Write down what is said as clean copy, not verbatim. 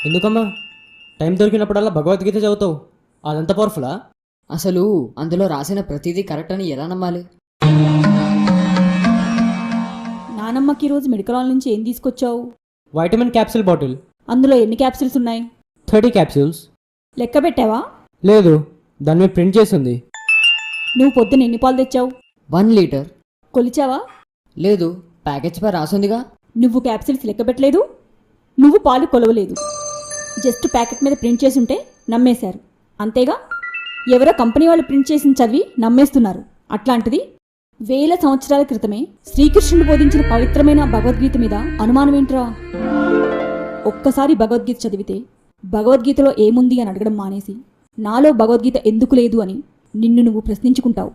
ఎందుకమ్మా టైం దొరికినప్పుడల్లా భగవద్గీత చదువుతావు? అదంత పవర్ఫులా? అసలు అందులో రాసిన ప్రతిదీ కరెక్ట్ అని ఎలా నమ్మాలి? నానమ్మకి ఈరోజు మెడికల్ హాల్ నుంచి ఏం తీసుకొచ్చావు? Vitamin capsule bottle. అందులో ఎన్ని క్యాప్సిల్స్ ఉన్నాయి? 30 క్యాప్సిల్స్. లెక్క పెట్టావా? లేదు, దాని మీద ప్రింట్ చేసింది. నువ్వు పొద్దున ఎన్ని పాలు తెచ్చావు? 1 లీటర్. కొలిచావా? లేదు, ప్యాకెట్స్ పై రాసుందిగా. నువ్వు క్యాప్సిల్స్ లెక్క పెట్టలేదు, నువ్వు పాలు కొలవలేదు. జస్ట్ ప్యాకెట్ మీద ప్రింట్ చేసి ఉంటే నమ్మేశారు అంతేగా? ఎవరో కంపెనీ వాళ్ళు ప్రింట్ చేసిన చదివి నమ్మేస్తున్నారు. అట్లాంటిది వేల సంవత్సరాల క్రితమే శ్రీకృష్ణుడు బోధించిన పవిత్రమైన భగవద్గీత మీద అనుమానం ఏంట్రా? ఒక్కసారి భగవద్గీత చదివితే భగవద్గీతలో ఏముంది అని అడగడం మానేసి నాలో భగవద్గీత ఎందుకు లేదు అని నిన్ను నువ్వు ప్రశ్నించుకుంటావు.